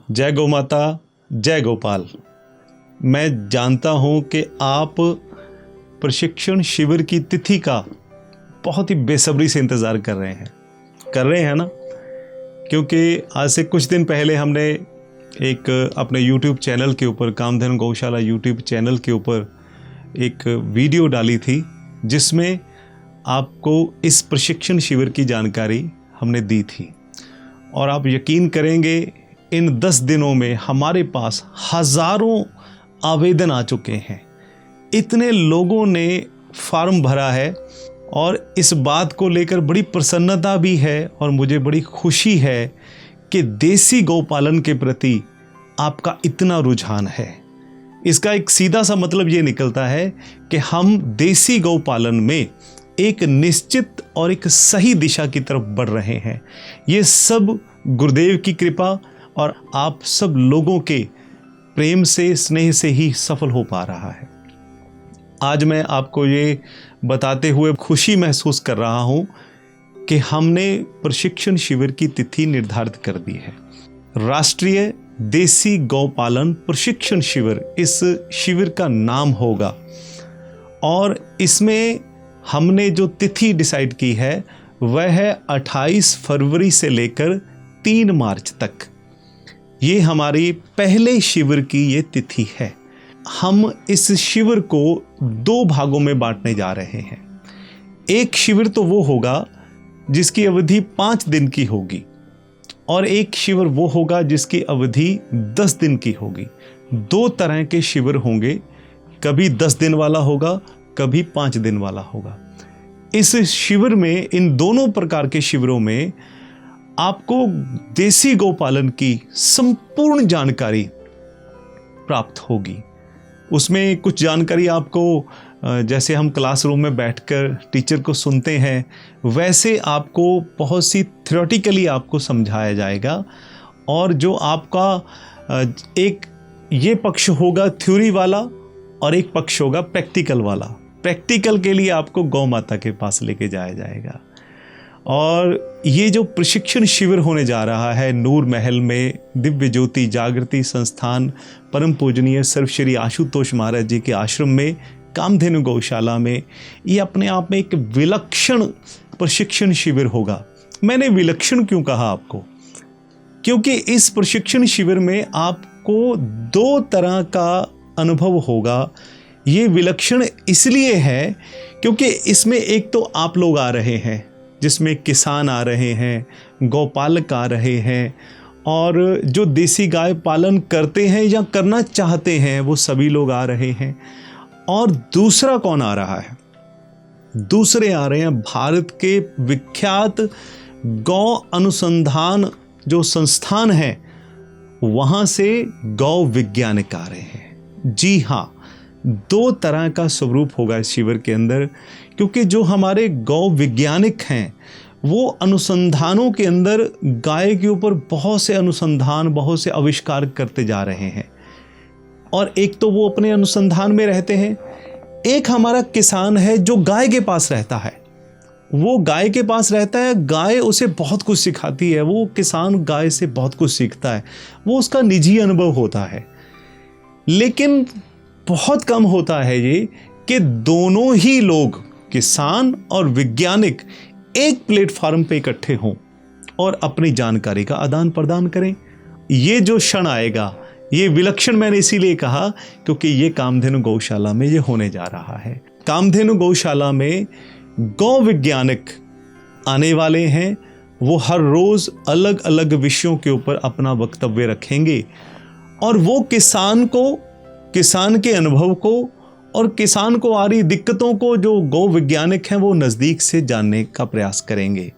जय गौ माता, जय गोपाल। मैं जानता हूं कि आप प्रशिक्षण शिविर की तिथि का बहुत ही बेसब्री से इंतज़ार कर रहे हैं ना? क्योंकि आज से कुछ दिन पहले हमने एक अपने YouTube चैनल के ऊपर, कामधेनु गौशाला YouTube चैनल के ऊपर एक वीडियो डाली थी, जिसमें आपको इस प्रशिक्षण शिविर की जानकारी हमने दी थी। और आप यकीन करेंगे, इन 10 दिनों में हमारे पास हज़ारों आवेदन आ चुके हैं। इतने लोगों ने फॉर्म भरा है और इस बात को लेकर बड़ी प्रसन्नता भी है और मुझे बड़ी खुशी है कि देसी गौपालन के प्रति आपका इतना रुझान है। इसका एक सीधा सा मतलब ये निकलता है कि हम देसी गौपालन में एक निश्चित और एक सही दिशा की तरफ बढ़ रहे हैं। ये सब गुरुदेव की कृपा और आप सब लोगों के प्रेम से, स्नेह से ही सफल हो पा रहा है। आज मैं आपको ये बताते हुए खुशी महसूस कर रहा हूं कि हमने प्रशिक्षण शिविर की तिथि निर्धारित कर दी है। राष्ट्रीय देसी गौपालन प्रशिक्षण शिविर इस शिविर का नाम होगा और इसमें हमने जो तिथि डिसाइड की है वह है 28 फरवरी से लेकर 3 मार्च तक। ये हमारी पहले शिविर की ये तिथि है। हम इस शिविर को 2 भागों में बांटने जा रहे हैं। एक शिविर तो वो होगा जिसकी अवधि 5 दिन की होगी और एक शिविर वो होगा जिसकी अवधि 10 दिन की होगी। 2 तरह के शिविर होंगे, कभी 10 दिन वाला होगा, कभी 5 दिन वाला होगा। इस शिविर में, इन दोनों प्रकार के शिविरों में आपको देसी गौपालन की संपूर्ण जानकारी प्राप्त होगी। उसमें कुछ जानकारी आपको, जैसे हम क्लासरूम में बैठकर टीचर को सुनते हैं, वैसे आपको बहुत सी थ्योरेटिकली आपको समझाया जाएगा। और जो आपका एक ये पक्ष होगा थ्योरी वाला और एक पक्ष होगा प्रैक्टिकल वाला। प्रैक्टिकल के लिए आपको गौ माता के पास लेके जाया जाएगा। और ये जो प्रशिक्षण शिविर होने जा रहा है नूर महल में दिव्य ज्योति जागृति संस्थान परम पूजनीय सर्वश्री आशुतोष महाराज जी के आश्रम में, कामधेनु गौशाला में, ये अपने आप में एक विलक्षण प्रशिक्षण शिविर होगा। मैंने विलक्षण क्यों कहा आपको? क्योंकि इस प्रशिक्षण शिविर में आपको 2 तरह का अनुभव होगा। ये विलक्षण इसलिए है क्योंकि इसमें एक तो आप लोग आ रहे हैं, जिसमें किसान आ रहे हैं, गौपालक आ रहे हैं और जो देसी गाय पालन करते हैं या करना चाहते हैं वो सभी लोग आ रहे हैं। और दूसरा कौन आ रहा है? दूसरे आ रहे हैं भारत के विख्यात गौ अनुसंधान जो संस्थान है, वहाँ से गौ वैज्ञानिक आ रहे हैं। जी हाँ, 2 तरह का स्वरूप होगा इस शिविर के अंदर, क्योंकि जो हमारे गौ वैज्ञानिक हैं वो अनुसंधानों के अंदर गाय के ऊपर बहुत से अनुसंधान, बहुत से आविष्कार करते जा रहे हैं। और एक तो वो अपने अनुसंधान में रहते हैं, एक हमारा किसान है जो गाय के पास रहता है। वो गाय के पास रहता है, गाय उसे बहुत कुछ सिखाती है, वो किसान गाय से बहुत कुछ सीखता है, वो उसका निजी अनुभव होता है। लेकिन बहुत कम होता है ये कि दोनों ही लोग, किसान और वैज्ञानिक, एक प्लेटफॉर्म पे इकट्ठे हों और अपनी जानकारी का आदान प्रदान करें। ये जो क्षण आएगा, ये विलक्षण मैंने इसीलिए कहा क्योंकि ये कामधेनु गौशाला में ये होने जा रहा है। कामधेनु गौशाला में गौ वैज्ञानिक आने वाले हैं। वो हर रोज अलग अलग विषयों के ऊपर अपना वक्तव्य रखेंगे और वो किसान के अनुभव को और किसान को आ रही दिक्कतों को जो गौ वैज्ञानिक हैं वो नज़दीक से जानने का प्रयास करेंगे।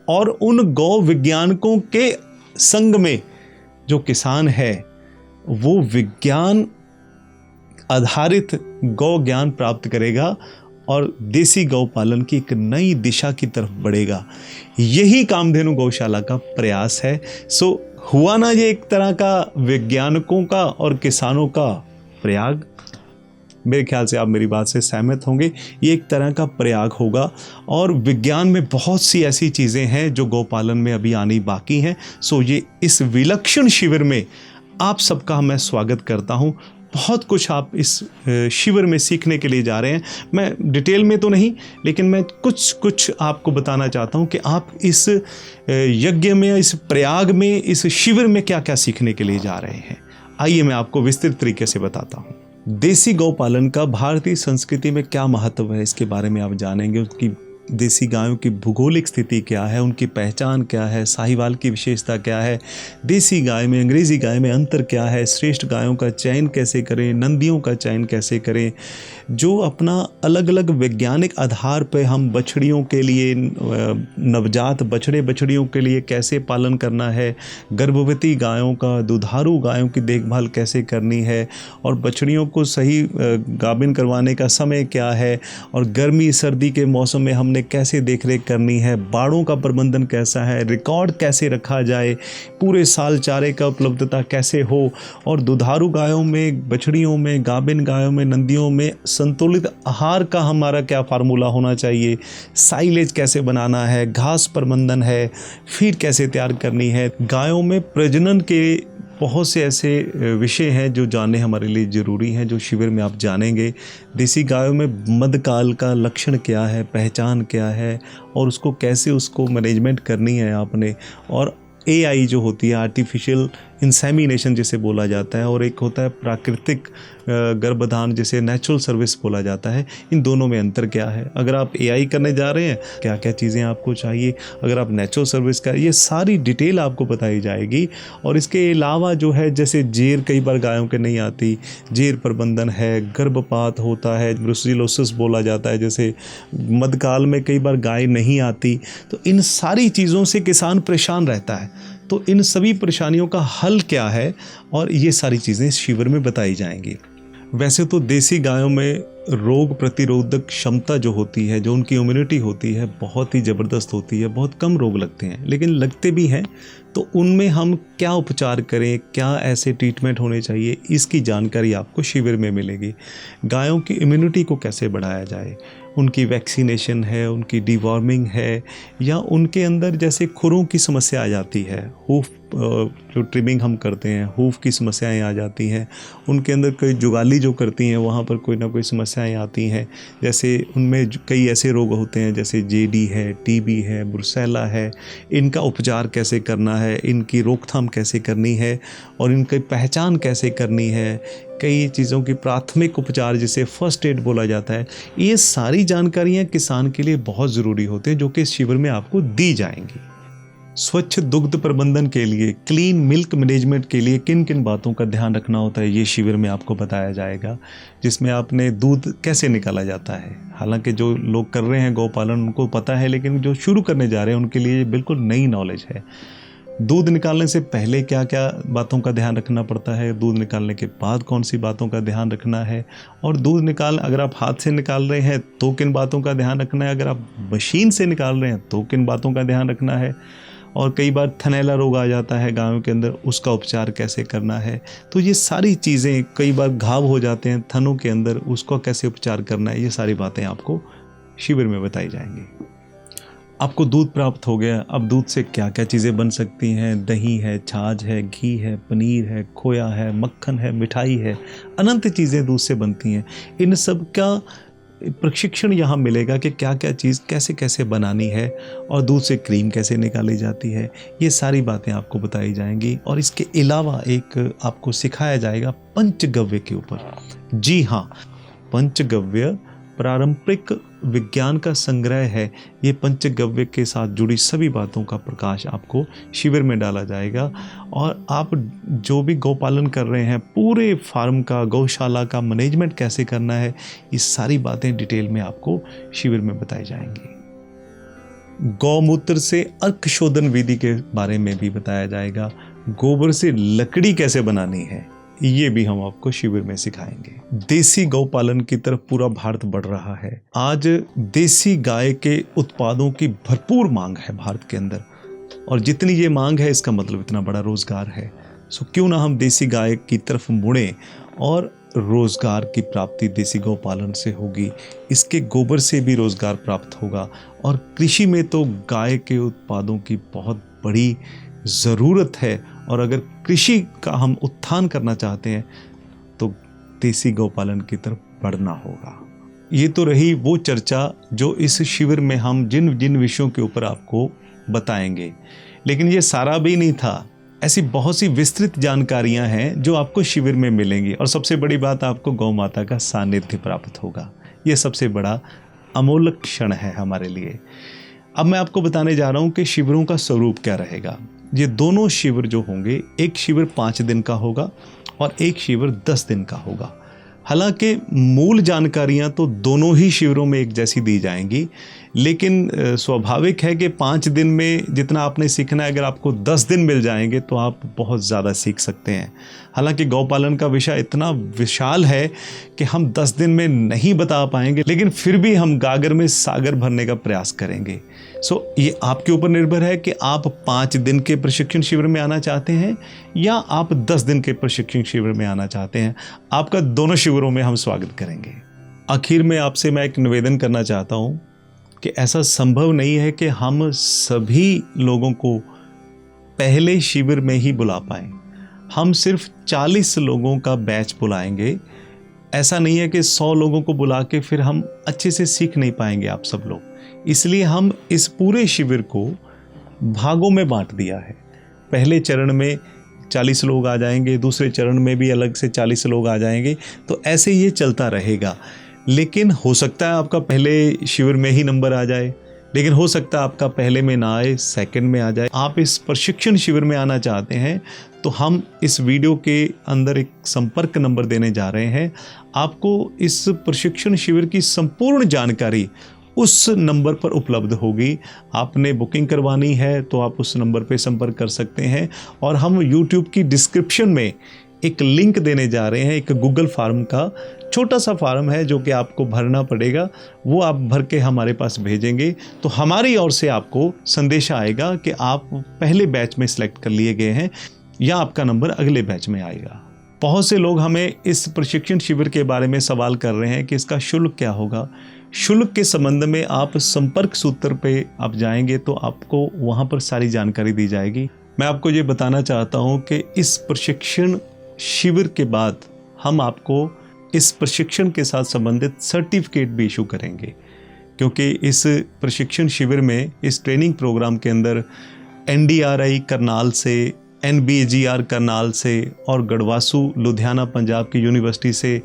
और उन गौ वैज्ञानिकों के संग में जो किसान है वो विज्ञान आधारित गौ ज्ञान प्राप्त करेगा और देसी गौ पालन की एक नई दिशा की तरफ बढ़ेगा। यही कामधेनु गौशाला का प्रयास है। सो हुआ ना ये एक तरह का वैज्ञानिकों का और किसानों का प्रयाग। मेरे ख्याल से आप मेरी बात से सहमत होंगे। ये एक तरह का प्रयाग होगा और विज्ञान में बहुत सी ऐसी चीज़ें हैं जो गौपालन में अभी आनी बाकी हैं। सो ये इस विलक्षण शिविर में आप सबका मैं स्वागत करता हूं। बहुत कुछ आप इस शिविर में सीखने के लिए जा रहे हैं। मैं डिटेल में तो नहीं, लेकिन मैं कुछ आपको बताना चाहता हूं कि आप इस यज्ञ में, इस प्रयाग में, इस शिविर में क्या क्या सीखने के लिए जा रहे हैं। आइए मैं आपको विस्तृत तरीके से बताता हूं। देसी गौ पालन का भारतीय संस्कृति में क्या महत्व है, इसके बारे में आप जानेंगे। उसकी देसी गायों की भूगोलिक स्थिति क्या है, उनकी पहचान क्या है, साहिवाल की विशेषता क्या है, देसी गाय में अंग्रेज़ी गाय में अंतर क्या है, श्रेष्ठ गायों का चयन कैसे करें, नंदियों का चयन कैसे करें, जो अपना अलग अलग वैज्ञानिक आधार पर हम बछड़ियों के लिए, नवजात बछड़ियों के लिए कैसे पालन करना है, गर्भवती गायों का, दुधारू गायों की देखभाल कैसे करनी है, और बछड़ियों को सही गाभिन करवाने का समय क्या है, और गर्मी सर्दी के मौसम में हमने कैसे देखरेख करनी है, बाड़ों का प्रबंधन कैसा है, रिकॉर्ड कैसे रखा जाए, पूरे साल चारे का उपलब्धता कैसे हो, और दुधारू गायों में, बछड़ियों में, गाभिन गायों में, नंदियों में संतुलित आहार का हमारा क्या फार्मूला होना चाहिए, साइलेज कैसे बनाना है, घास प्रबंधन है, फीड कैसे तैयार करनी है। गायों में प्रजनन के बहुत से ऐसे विषय हैं जो जानने हमारे लिए ज़रूरी हैं, जो शिविर में आप जानेंगे। देसी गायों में मध्यकाल का लक्षण क्या है, पहचान क्या है, और उसको कैसे उसको मैनेजमेंट करनी है आपने। और AI जो होती है, आर्टिफिशियल इंसेमिनेशन जिसे बोला जाता है, और एक होता है प्राकृतिक गर्भधान जिसे नेचुरल सर्विस बोला जाता है। इन दोनों में अंतर क्या है। अगर आप AI करने जा रहे हैं, क्या क्या चीज़ें आपको चाहिए, अगर आप नेचुरल सर्विस का, ये सारी डिटेल आपको बताई जाएगी। और इसके अलावा जो है, जैसे जेर कई बार गायों के नहीं आती, जेर प्रबंधन है, गर्भपात होता है, ब्रुसेलोसिस बोला जाता है, जैसे मध्यकाल में कई बार गाय नहीं आती। तो इन सारी चीज़ों से किसान परेशान रहता है। तो इन सभी परेशानियों का हल क्या है, और ये सारी चीज़ें इस शिविर में बताई जाएंगी। वैसे तो देसी गायों में रोग प्रतिरोधक क्षमता जो होती है, जो उनकी इम्यूनिटी होती है, बहुत ही ज़बरदस्त होती है। बहुत कम रोग लगते हैं, लेकिन लगते भी हैं। तो उनमें हम क्या उपचार करें, क्या ऐसे ट्रीटमेंट होने चाहिए, इसकी जानकारी आपको शिविर में मिलेगी। गायों की इम्यूनिटी को कैसे बढ़ाया जाए, उनकी वैक्सीनेशन है, उनकी डिवॉर्मिंग है, या उनके अंदर जैसे खुरों की समस्या आ जाती है, हूफ जो ट्रिमिंग हम करते हैं, हूफ की समस्याएं आ जाती हैं, उनके अंदर कोई जुगाली जो करती हैं वहाँ पर कोई ना कोई समस्याएं आती हैं। जैसे उनमें कई ऐसे रोग होते हैं, जैसे JD है, TB है, ब्रुसेला है। इनका उपचार कैसे करना है, इनकी रोकथाम कैसे करनी है, और इनकी पहचान कैसे करनी है, कई चीज़ों की प्राथमिक उपचार जिसे फर्स्ट एड बोला जाता है। ये सारी जानकारियाँ किसान के लिए बहुत ज़रूरी होते हैं, जो कि इस शिविर में आपको दी जाएंगी। स्वच्छ दुग्ध प्रबंधन के लिए, क्लीन मिल्क मैनेजमेंट के लिए किन किन बातों का ध्यान रखना होता है, ये शिविर में आपको बताया जाएगा। जिसमें आपने दूध कैसे निकाला जाता है। हालांकि जो लोग कर रहे हैं गौपालन उनको पता है, लेकिन जो शुरू करने जा रहे हैं उनके लिए बिल्कुल नई नॉलेज है। दूध निकालने से पहले क्या क्या बातों का ध्यान रखना पड़ता है, दूध निकालने के बाद कौन सी बातों का ध्यान रखना है, और दूध अगर आप हाथ से निकाल रहे हैं तो किन बातों का ध्यान रखना है, अगर आप मशीन से निकाल रहे हैं तो किन बातों का ध्यान रखना है। और कई बार थनैला रोग आ जाता है गायों के अंदर, उसका उपचार कैसे करना है। तो ये सारी चीज़ें, कई बार घाव हो जाते हैं थनों के अंदर, उसको कैसे उपचार करना है, ये सारी बातें आपको शिविर में बताई जाएंगी। आपको दूध प्राप्त हो गया, अब दूध से क्या क्या चीज़ें बन सकती हैं। दही है, छाछ है, घी है, पनीर है, खोया है, मक्खन है, मिठाई है, अनंत चीज़ें दूध से बनती हैं। इन सब का प्रशिक्षण यहाँ मिलेगा कि क्या क्या चीज़ कैसे कैसे बनानी है, और दूध से क्रीम कैसे निकाली जाती है। ये सारी बातें आपको बताई जाएंगी। और इसके अलावा एक आपको सिखाया जाएगा पंचगव्य के ऊपर। जी हाँ, पंचगव्य पारंपरिक विज्ञान का संग्रह है। ये पंचगव्य के साथ जुड़ी सभी बातों का प्रकाश आपको शिविर में डाला जाएगा। और आप जो भी गौपालन कर रहे हैं, पूरे फार्म का, गौशाला का मैनेजमेंट कैसे करना है, ये सारी बातें डिटेल में आपको शिविर में बताई जाएंगी। गौमूत्र से अर्क शोधन विधि के बारे में भी बताया जाएगा। गोबर से लकड़ी कैसे बनानी है, ये भी हम आपको शिविर में सिखाएंगे। देसी गौपालन की तरफ पूरा भारत बढ़ रहा है। आज देसी गाय के उत्पादों की भरपूर मांग है भारत के अंदर, और जितनी ये मांग है इसका मतलब इतना बड़ा रोजगार है। सो क्यों ना हम देसी गाय की तरफ मुड़ें, और रोजगार की प्राप्ति देसी गौपालन से होगी। इसके गोबर से भी रोजगार प्राप्त होगा। और कृषि में तो गाय के उत्पादों की बहुत बड़ी ज़रूरत है, और अगर कृषि का हम उत्थान करना चाहते हैं तो देसी गौपालन की तरफ बढ़ना होगा। ये तो रही वो चर्चा जो इस शिविर में हम जिन जिन विषयों के ऊपर आपको बताएंगे, लेकिन ये सारा भी नहीं था। ऐसी बहुत सी विस्तृत जानकारियां हैं जो आपको शिविर में मिलेंगी, और सबसे बड़ी बात, आपको गौ माता का सानिध्य प्राप्त होगा। ये सबसे बड़ा अमूल्य क्षण है हमारे लिए। अब मैं आपको बताने जा रहा हूं कि शिविरों का स्वरूप क्या रहेगा। ये दोनों शिविर जो होंगे, एक शिविर 5 दिन का होगा और एक शिविर 10 दिन का होगा। हालांकि मूल जानकारियां तो दोनों ही शिविरों में एक जैसी दी जाएंगी, लेकिन स्वाभाविक है कि 5 दिन में जितना आपने सीखना है, अगर आपको 10 दिन मिल जाएंगे तो आप बहुत ज़्यादा सीख सकते हैं। हालांकि गौपालन का विषय इतना विशाल है कि हम 10 दिन में नहीं बता पाएंगे, लेकिन फिर भी हम गागर में सागर भरने का प्रयास करेंगे। ये आपके ऊपर निर्भर है कि आप 5 दिन के प्रशिक्षण शिविर में आना चाहते हैं या आप 10 दिन के प्रशिक्षण शिविर में आना चाहते हैं। आपका दोनों शिविरों में हम स्वागत करेंगे। आखिर में आपसे मैं एक निवेदन करना चाहता हूं कि ऐसा संभव नहीं है कि हम सभी लोगों को पहले शिविर में ही बुला पाएं। हम सिर्फ 40 लोगों का बैच बुलाएंगे। ऐसा नहीं है कि 100 लोगों को बुला के फिर हम अच्छे से सीख नहीं पाएंगे आप सब लोग। इसलिए हम इस पूरे शिविर को भागों में बांट दिया है। पहले चरण में 40 लोग आ जाएंगे, दूसरे चरण में भी अलग से 40 लोग आ जाएंगे, तो ऐसे ये चलता रहेगा। लेकिन हो सकता है आपका पहले शिविर में ही नंबर आ जाए, लेकिन हो सकता है आपका पहले में ना आए, सेकंड में आ जाए। आप इस प्रशिक्षण शिविर में आना चाहते हैं तो हम इस वीडियो के अंदर एक संपर्क नंबर देने जा रहे हैं। आपको इस प्रशिक्षण शिविर की संपूर्ण जानकारी उस नंबर पर उपलब्ध होगी। आपने बुकिंग करवानी है तो आप उस नंबर पर संपर्क कर सकते हैं, और हम YouTube की डिस्क्रिप्शन में एक लिंक देने जा रहे हैं। एक गूगल फॉर्म का छोटा सा फॉर्म है जो कि आपको भरना पड़ेगा, वो आप भर के हमारे पास भेजेंगे तो हमारी ओर से आपको संदेशा आएगा कि आप पहले बैच में सिलेक्ट कर लिए गए हैं या आपका नंबर अगले बैच में आएगा। बहुत से लोग हमें इस प्रशिक्षण शिविर के बारे में सवाल कर रहे हैं कि इसका शुल्क क्या होगा। शुल्क के संबंध में आप संपर्क सूत्र पे आप जाएंगे तो आपको वहाँ पर सारी जानकारी दी जाएगी। मैं आपको ये बताना चाहता हूँ कि इस प्रशिक्षण शिविर के बाद हम आपको इस प्रशिक्षण के साथ संबंधित सर्टिफिकेट भी इशू करेंगे, क्योंकि इस प्रशिक्षण शिविर में, इस ट्रेनिंग प्रोग्राम के अंदर NDRI करनाल से, NBGR करनाल से और गढ़वासू लुधियाना पंजाब की यूनिवर्सिटी से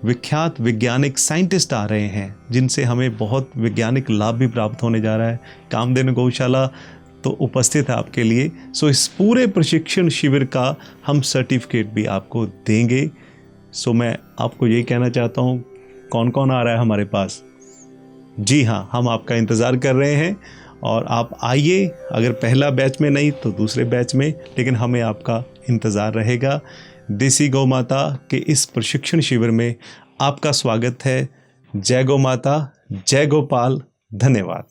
विख्यात वैज्ञानिक साइंटिस्ट आ रहे हैं, जिनसे हमें बहुत वैज्ञानिक लाभ भी प्राप्त होने जा रहा है। कामधेनु गौशाला तो उपस्थित है आपके लिए। इस पूरे प्रशिक्षण शिविर का हम सर्टिफिकेट भी आपको देंगे। मैं आपको यही कहना चाहता हूँ, कौन कौन आ रहा है हमारे पास? जी हाँ, हम आपका इंतज़ार कर रहे हैं और आप आइए। अगर पहला बैच में नहीं तो दूसरे बैच में, लेकिन हमें आपका इंतज़ार रहेगा। देसी गौ माता के इस प्रशिक्षण शिविर में आपका स्वागत है। जय गौ माता, जय गोपाल, धन्यवाद।